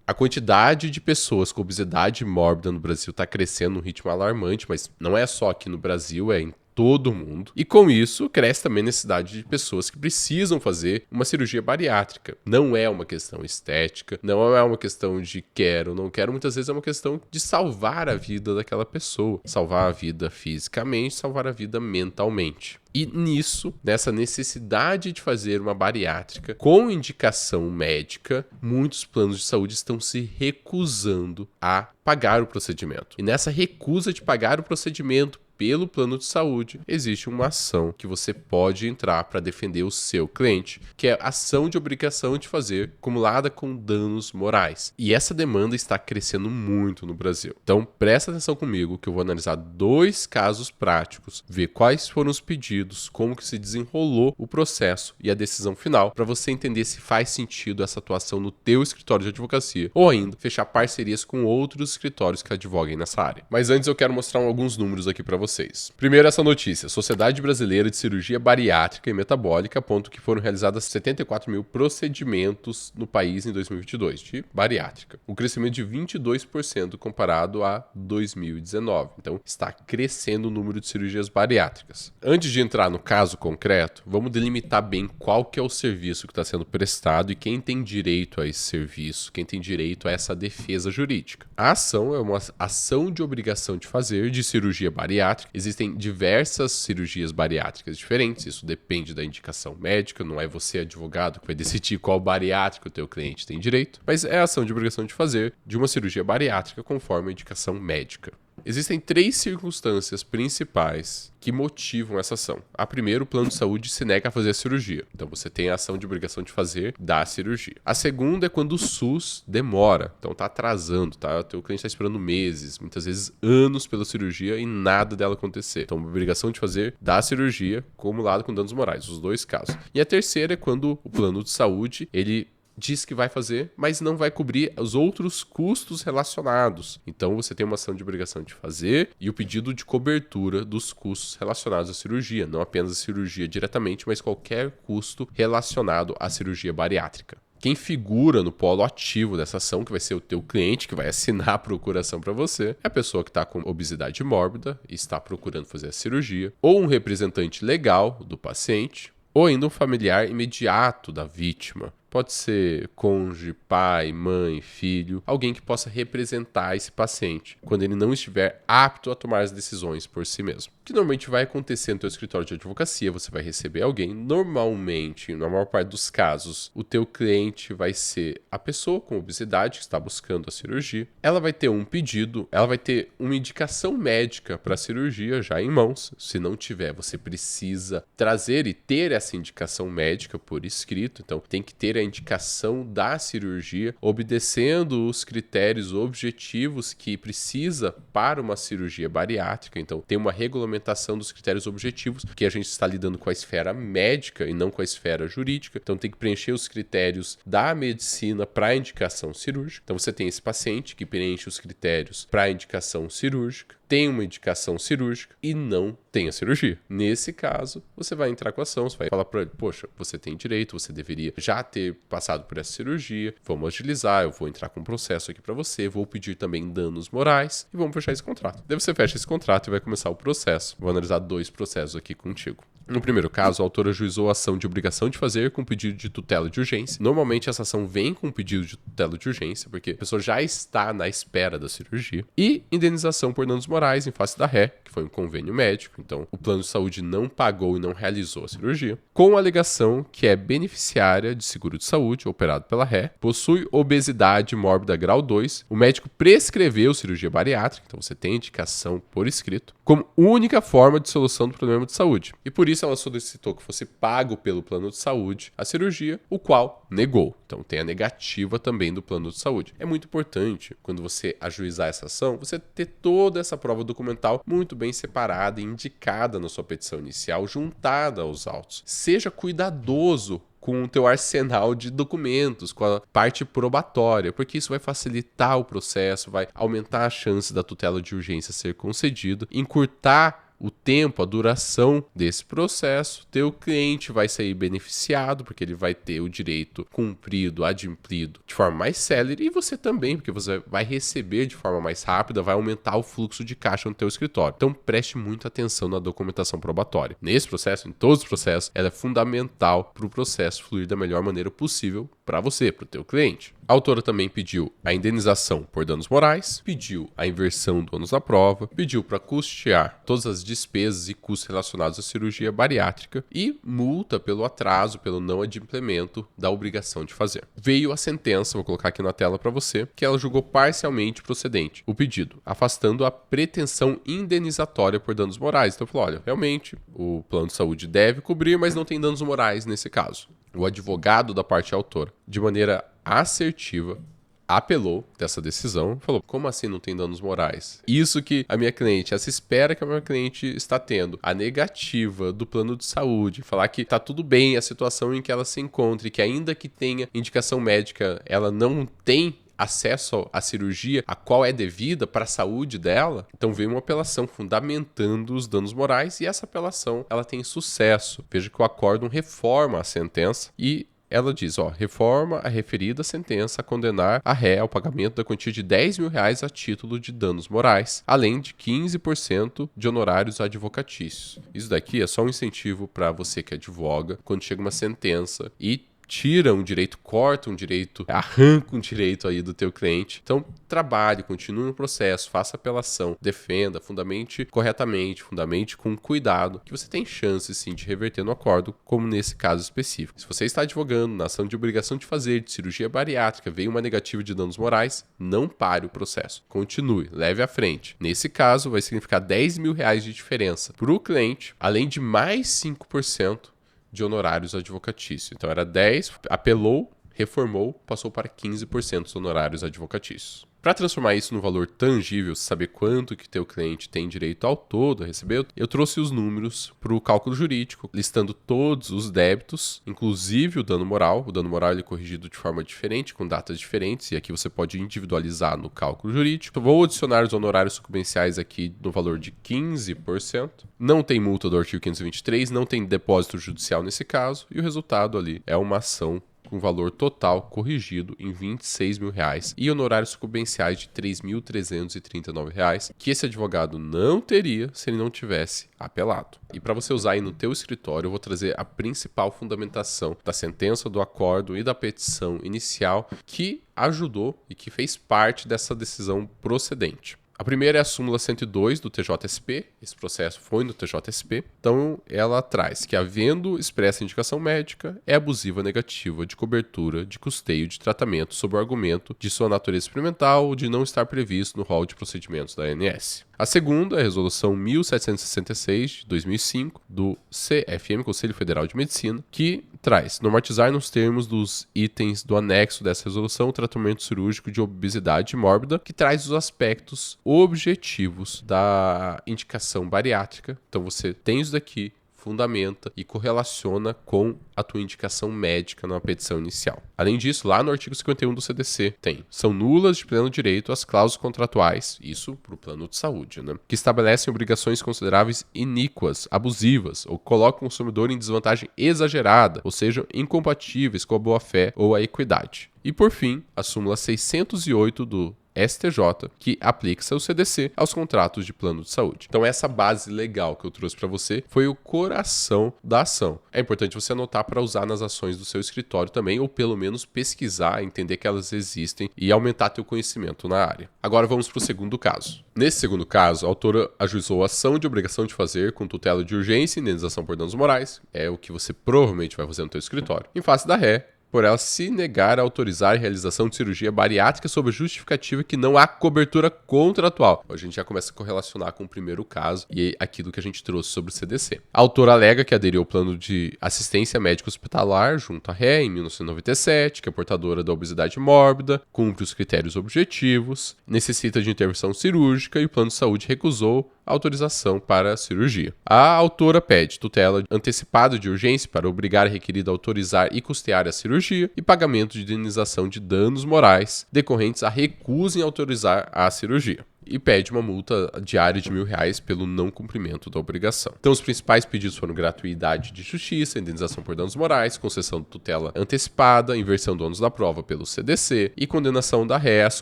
A quantidade de pessoas com obesidade mórbida no Brasil está crescendo num ritmo alarmante, mas não é só aqui no Brasil, é em todo mundo. E com isso, cresce também a necessidade de pessoas que precisam fazer uma cirurgia bariátrica. Não é uma questão estética, não é uma questão de quero, não quero, muitas vezes é uma questão de salvar a vida daquela pessoa. Salvar a vida fisicamente, salvar a vida mentalmente. E nisso, nessa necessidade de fazer uma bariátrica com indicação médica, muitos planos de saúde estão se recusando a pagar o procedimento. E nessa recusa de pagar o procedimento pelo plano de saúde, existe uma ação que você pode entrar para defender o seu cliente, que é a ação de obrigação de fazer, acumulada com danos morais. E essa demanda está crescendo muito no Brasil. Então, presta atenção comigo que eu vou analisar 2 casos práticos, ver quais foram os pedidos, como que se desenrolou o processo e a decisão final, para você entender se faz sentido essa atuação no teu escritório de advocacia ou ainda fechar parcerias com outros escritórios que advoguem nessa área. Mas antes eu quero mostrar alguns números aqui para vocês. Primeiro essa notícia, Sociedade Brasileira de Cirurgia Bariátrica e Metabólica aponta que foram realizadas 74 mil procedimentos no país em 2022 de bariátrica, um crescimento de 22% comparado a 2019. Então está crescendo o número de cirurgias bariátricas. Antes de entrar no caso concreto, vamos delimitar bem qual que é o serviço que está sendo prestado e quem tem direito a esse serviço, quem tem direito a essa defesa jurídica. A ação é uma ação de obrigação de fazer de cirurgia bariátrica. Existem diversas cirurgias bariátricas diferentes, isso depende da indicação médica, não é você, advogado, que vai decidir qual bariátrica o teu cliente tem direito, mas é a ação de obrigação de fazer de uma cirurgia bariátrica conforme a indicação médica. Existem 3 circunstâncias principais que motivam essa ação. A primeira, o plano de saúde se nega a fazer a cirurgia. Então você tem a ação de obrigação de fazer da cirurgia. A segunda é quando o SUS demora. Então tá atrasando, tá? O teu cliente está esperando meses, muitas vezes anos pela cirurgia e nada dela acontecer. Então a obrigação de fazer da cirurgia acumulado com danos morais, os 2 casos. E a terceira é quando o plano de saúde, ele diz que vai fazer, mas não vai cobrir os outros custos relacionados. Então você tem uma ação de obrigação de fazer e o pedido de cobertura dos custos relacionados à cirurgia, não apenas a cirurgia diretamente, mas qualquer custo relacionado à cirurgia bariátrica. Quem figura no polo ativo dessa ação, que vai ser o teu cliente, que vai assinar a procuração para você, é a pessoa que está com obesidade mórbida e está procurando fazer a cirurgia, ou um representante legal do paciente, ou ainda um familiar imediato da vítima. Pode ser cônjuge, pai, mãe, filho, alguém que possa representar esse paciente quando ele não estiver apto a tomar as decisões por si mesmo. O que normalmente vai acontecer no teu escritório de advocacia, você vai receber alguém, normalmente, na maior parte dos casos, o teu cliente vai ser a pessoa com obesidade que está buscando a cirurgia. Ela vai ter um pedido, ela vai ter uma indicação médica para a cirurgia já em mãos. Se não tiver, você precisa trazer e ter essa indicação médica por escrito, então tem que ter a indicação da cirurgia, obedecendo os critérios objetivos que precisa para uma cirurgia bariátrica. Então, tem uma regulamentação dos critérios objetivos, que a gente está lidando com a esfera médica e não com a esfera jurídica. Então, tem que preencher os critérios da medicina para a indicação cirúrgica. Então, você tem esse paciente que preenche os critérios para a indicação cirúrgica, tem uma indicação cirúrgica e não tem a cirurgia. Nesse caso, você vai entrar com a ação, você vai falar para ele, poxa, você tem direito, você deveria já ter passado por essa cirurgia, vamos agilizar, eu vou entrar com um processo aqui para você, vou pedir também danos morais e vamos fechar esse contrato. Daí você fecha esse contrato e vai começar o processo. Vou analisar 2 processos aqui contigo. No primeiro caso, a autora ajuizou a ação de obrigação de fazer com pedido de tutela de urgência. Normalmente essa ação vem com pedido de tutela de urgência, porque a pessoa já está na espera da cirurgia. E indenização por danos morais em face da ré, que foi um convênio médico. Então, o plano de saúde não pagou e não realizou a cirurgia. Com a alegação que é beneficiária de seguro de saúde, operado pela ré, possui obesidade mórbida grau 2, o médico prescreveu cirurgia bariátrica, então você tem indicação por escrito, como única forma de solução do problema de saúde. E por isso ela solicitou que fosse pago pelo plano de saúde a cirurgia, o qual negou. Então tem a negativa também do plano de saúde. É muito importante, quando você ajuizar essa ação, você ter toda essa prova documental muito bem separada e indicada na sua petição inicial, juntada aos autos. Seja cuidadoso com o teu arsenal de documentos, com a parte probatória, porque isso vai facilitar o processo, vai aumentar a chance da tutela de urgência ser concedida, encurtar o tempo, a duração desse processo, teu cliente vai sair beneficiado, porque ele vai ter o direito cumprido, adimplido de forma mais célere, e você também, porque você vai receber de forma mais rápida, vai aumentar o fluxo de caixa no teu escritório. Então preste muita atenção na documentação probatória. Nesse processo, em todos os processos, ela é fundamental para o processo fluir da melhor maneira possível para você, para o teu cliente. A autora também pediu a indenização por danos morais, pediu a inversão do ônus da prova, pediu para custear todas as despesas e custos relacionados à cirurgia bariátrica e multa pelo atraso, pelo não adimplemento da obrigação de fazer. Veio a sentença, vou colocar aqui na tela para você, que ela julgou parcialmente procedente o pedido, afastando a pretensão indenizatória por danos morais. Então falou, olha, realmente o plano de saúde deve cobrir, mas não tem danos morais nesse caso. O advogado da parte autora, de maneira assertiva, apelou dessa decisão, falou, como assim não tem danos morais? Isso que a minha cliente, essa espera que a minha cliente está tendo, a negativa do plano de saúde, falar que tá tudo bem a situação em que ela se encontra e que ainda que tenha indicação médica, ela não tem acesso à cirurgia a qual é devida para a saúde dela. Então veio uma apelação fundamentando os danos morais e essa apelação ela tem sucesso. Veja que o acórdão reforma a sentença e ela diz, reforma a referida sentença a condenar a ré ao pagamento da quantia de R$10 mil a título de danos morais, além de 15% de honorários advocatícios. Isso daqui é só um incentivo para você que advoga quando chega uma sentença e tira um direito, corta um direito, arranca um direito aí do teu cliente. Então, trabalhe, continue no processo, faça apelação, defenda, fundamente corretamente, fundamente com cuidado, que você tem chance sim de reverter no acordo, como nesse caso específico. Se você está advogando na ação de obrigação de fazer, de cirurgia bariátrica, veio uma negativa de danos morais, não pare o processo. Continue, leve à frente. Nesse caso, vai significar R$10 mil de diferença para o cliente, além de mais 5% de honorários advocatícios. Então era 10, apelou, reformou, passou para 15% dos honorários advocatícios. Para transformar isso no valor tangível, saber quanto que teu cliente tem direito ao todo a receber, eu trouxe os números para o cálculo jurídico, listando todos os débitos, inclusive o dano moral. O dano moral ele é corrigido de forma diferente, com datas diferentes, e aqui você pode individualizar no cálculo jurídico. Vou adicionar os honorários sucumbenciais aqui no valor de 15%. Não tem multa do artigo 523, não tem depósito judicial nesse caso, e o resultado ali é uma ação com valor total corrigido em R$26 mil e honorários sucumbenciais de R$3.339, que esse advogado não teria se ele não tivesse apelado. E para você usar aí no teu escritório, eu vou trazer a principal fundamentação da sentença, do acordo e da petição inicial que ajudou e que fez parte dessa decisão procedente. A primeira é a súmula 102 do TJSP, esse processo foi no TJSP, então ela traz que havendo expressa indicação médica, é abusiva negativa de cobertura de custeio de tratamento sob o argumento de sua natureza experimental ou de não estar previsto no rol de procedimentos da ANS. A segunda é a resolução 1766 de 2005 do CFM, Conselho Federal de Medicina, que traz normatizar nos termos dos itens do anexo dessa resolução o tratamento cirúrgico de obesidade mórbida, que traz os aspectos objetivos da indicação bariátrica. Então você tem isso daqui, fundamenta e correlaciona com a tua indicação médica na petição inicial. Além disso, lá no artigo 51 do CDC são nulas de pleno direito as cláusulas contratuais, isso para o plano de saúde, que estabelecem obrigações consideráveis iníquas, abusivas ou colocam o consumidor em desvantagem exagerada, ou sejam incompatíveis com a boa-fé ou a equidade. E por fim, a súmula 608 do STJ, que aplica seu CDC aos contratos de plano de saúde. Então essa base legal que eu trouxe para você foi o coração da ação. É importante você anotar para usar nas ações do seu escritório também, ou pelo menos pesquisar, entender que elas existem e aumentar teu conhecimento na área. Agora vamos para o segundo caso. Nesse segundo caso, a autora ajuizou a ação de obrigação de fazer com tutela de urgência e indenização por danos morais, é o que você provavelmente vai fazer no teu escritório, em face da ré, por ela se negar a autorizar a realização de cirurgia bariátrica sob a justificativa que não há cobertura contratual. A gente já começa a correlacionar com o primeiro caso e aquilo que a gente trouxe sobre o CDC. A autora alega que aderiu ao plano de assistência médica hospitalar junto à ré em 1997, que é portadora da obesidade mórbida, cumpre os critérios objetivos, necessita de intervenção cirúrgica e o plano de saúde recusou a autorização para a cirurgia. A autora pede tutela antecipada de urgência para obrigar a requerida a autorizar e custear a cirurgia e pagamento de indenização de danos morais decorrentes à recusa em autorizar a cirurgia. e pede uma multa diária de R$1.000 pelo não cumprimento da obrigação. Então, os principais pedidos foram gratuidade de justiça, indenização por danos morais, concessão de tutela antecipada, inversão do ônus da prova pelo CDC e condenação da ré, as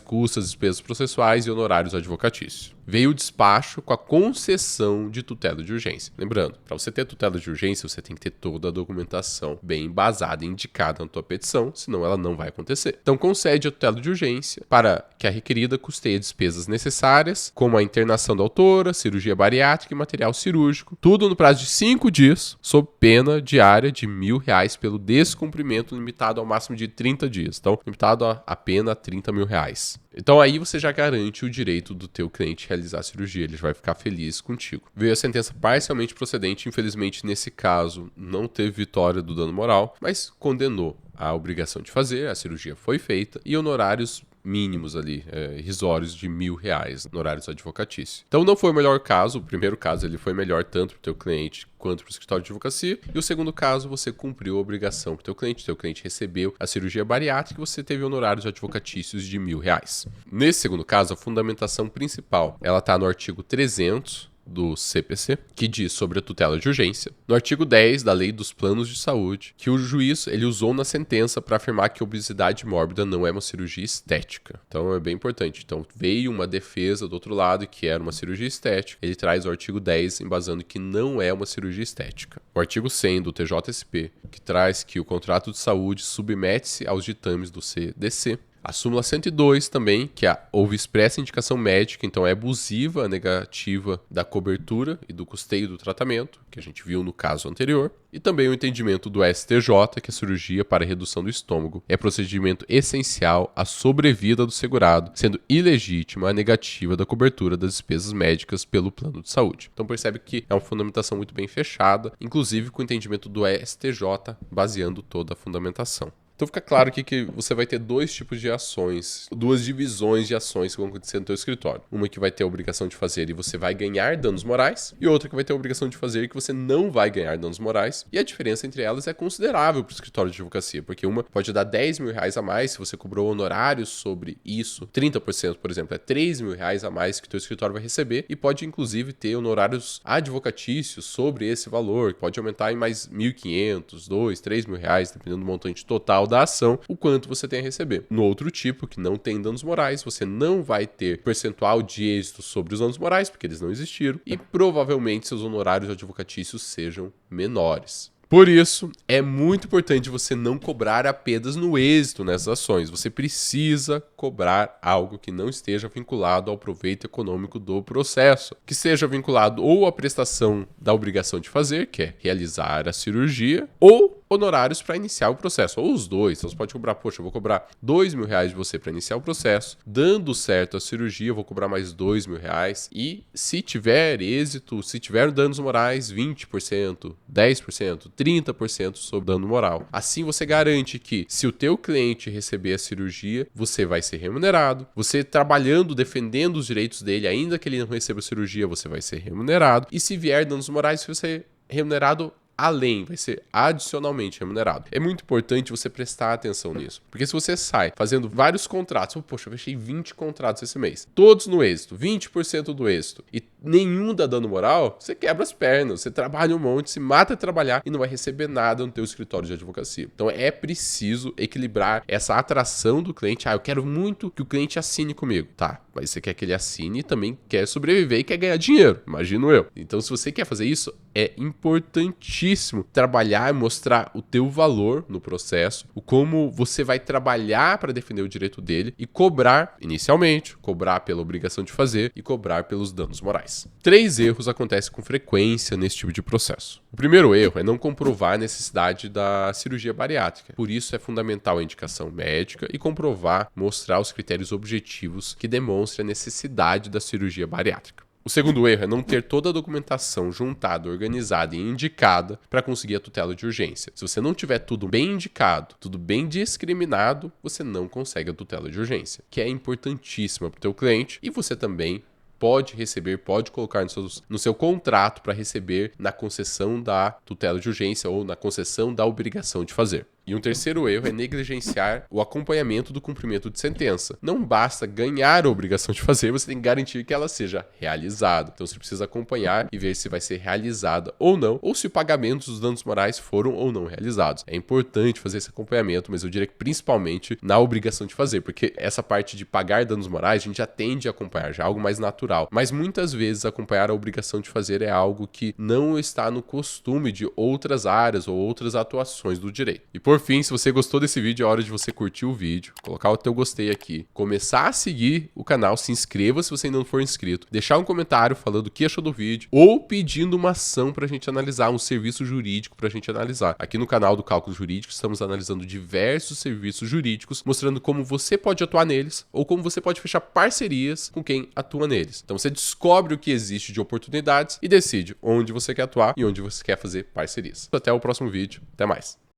custas, despesas processuais e honorários advocatícios. Veio o despacho com a concessão de tutela de urgência. Lembrando, para você ter tutela de urgência, você tem que ter toda a documentação bem embasada e indicada na tua petição, senão ela não vai acontecer. Então, concede a tutela de urgência para que a requerida custeie despesas necessárias, como a internação da autora, cirurgia bariátrica e material cirúrgico, tudo no prazo de 5 dias, sob pena diária de R$1.000 pelo descumprimento limitado ao máximo de 30 dias. Então, limitado a pena a R$30.000. Então aí você já garante o direito do teu cliente realizar a cirurgia, ele vai ficar feliz contigo. Veio a sentença parcialmente procedente, infelizmente nesse caso não teve vitória do dano moral, mas condenou a obrigação de fazer, a cirurgia foi feita e honorários mínimos ali, irrisórios de R$1.000, honorários advocatícios. Então não foi o melhor caso, o primeiro caso ele foi melhor tanto para o teu cliente quanto para o escritório de advocacia, e o segundo caso você cumpriu a obrigação para o teu cliente recebeu a cirurgia bariátrica e você teve honorários advocatícios de R$1.000. Nesse segundo caso, a fundamentação principal, ela está no artigo 300 do CPC, que diz sobre a tutela de urgência. No artigo 10 da Lei dos Planos de Saúde, que o juiz ele usou na sentença para afirmar que a obesidade mórbida não é uma cirurgia estética. Então é bem importante. Então veio uma defesa do outro lado que era uma cirurgia estética. Ele traz o artigo 10 embasando que não é uma cirurgia estética. O artigo 100 do TJSP, que traz que o contrato de saúde submete-se aos ditames do CDC. A súmula 102 também, que houve expressa indicação médica, então é abusiva a negativa da cobertura e do custeio do tratamento, que a gente viu no caso anterior. E também o entendimento do STJ, que a cirurgia para redução do estômago é procedimento essencial à sobrevida do segurado, sendo ilegítima a negativa da cobertura das despesas médicas pelo plano de saúde. Então percebe que é uma fundamentação muito bem fechada, inclusive com o entendimento do STJ baseando toda a fundamentação. Então fica claro aqui que você vai ter dois tipos de ações, duas divisões de ações que vão acontecer no teu escritório. Uma que vai ter a obrigação de fazer e você vai ganhar danos morais, e outra que vai ter a obrigação de fazer e que você não vai ganhar danos morais. E a diferença entre elas é considerável para o escritório de advocacia, porque uma pode dar R$10.000 a mais se você cobrou honorários sobre isso. 30%, por exemplo, é R$3.000 a mais que o teu escritório vai receber e pode inclusive ter honorários advocatícios sobre esse valor, que pode aumentar em mais R$1.500, R$2.000, R$3.000, dependendo do montante total da ação, o quanto você tem a receber. No outro tipo, que não tem danos morais, você não vai ter percentual de êxito sobre os danos morais, porque eles não existiram, e provavelmente seus honorários advocatícios sejam menores. Por isso, é muito importante você não cobrar apenas no êxito nessas ações. Você precisa cobrar algo que não esteja vinculado ao proveito econômico do processo, que seja vinculado ou à prestação da obrigação de fazer, que é realizar a cirurgia, ou honorários para iniciar o processo, ou os dois. Então você pode cobrar, poxa, eu vou cobrar R$2.000 de você para iniciar o processo, dando certo a cirurgia, eu vou cobrar mais R$2.000, e se tiver êxito, se tiver danos morais, 20%, 10%, 30% sobre dano moral. Assim você garante que se o teu cliente receber a cirurgia, você vai ser remunerado, você trabalhando, defendendo os direitos dele, ainda que ele não receba a cirurgia, você vai ser remunerado, e se vier danos morais, você vai ser remunerado além, vai ser adicionalmente remunerado. É muito importante você prestar atenção nisso, porque se você sai fazendo vários contratos, poxa, eu fechei 20 contratos esse mês, todos no êxito, 20% do êxito, e nenhum dá dano moral, você quebra as pernas, você trabalha um monte, se mata a trabalhar e não vai receber nada no teu escritório de advocacia. Então é preciso equilibrar essa atração do cliente. Eu quero muito que o cliente assine comigo. Tá, mas você quer que ele assine e também quer sobreviver e quer ganhar dinheiro, imagino eu. Então se você quer fazer isso, é importantíssimo trabalhar e mostrar o teu valor no processo, o como você vai trabalhar para defender o direito dele e cobrar, inicialmente, cobrar pela obrigação de fazer e cobrar pelos danos morais. 3 erros acontecem com frequência nesse tipo de processo. O primeiro erro é não comprovar a necessidade da cirurgia bariátrica. Por isso é fundamental a indicação médica e comprovar, mostrar os critérios objetivos que demonstrem a necessidade da cirurgia bariátrica. O segundo erro é não ter toda a documentação juntada, organizada e indicada para conseguir a tutela de urgência. Se você não tiver tudo bem indicado, tudo bem discriminado, você não consegue a tutela de urgência, que é importantíssima para o teu cliente, e você também pode receber, pode colocar no seu contrato para receber na concessão da tutela de urgência ou na concessão da obrigação de fazer. E um terceiro erro é negligenciar o acompanhamento do cumprimento de sentença. Não basta ganhar a obrigação de fazer, você tem que garantir que ela seja realizada. Então você precisa acompanhar e ver se vai ser realizada ou não, ou se o pagamento dos danos morais foram ou não realizados. É importante fazer esse acompanhamento, mas eu diria que principalmente na obrigação de fazer, porque essa parte de pagar danos morais a gente já tende a acompanhar, já é algo mais natural. Mas muitas vezes acompanhar a obrigação de fazer é algo que não está no costume de outras áreas ou outras atuações do direito. E por fim, se você gostou desse vídeo, é hora de você curtir o vídeo, colocar o teu gostei aqui, começar a seguir o canal, se inscreva se você ainda não for inscrito, deixar um comentário falando o que achou do vídeo ou pedindo uma ação pra gente analisar, um serviço jurídico pra gente analisar. Aqui no canal do Cálculo Jurídico estamos analisando diversos serviços jurídicos, mostrando como você pode atuar neles ou como você pode fechar parcerias com quem atua neles. Então você descobre o que existe de oportunidades e decide onde você quer atuar e onde você quer fazer parcerias. Até o próximo vídeo. Até mais.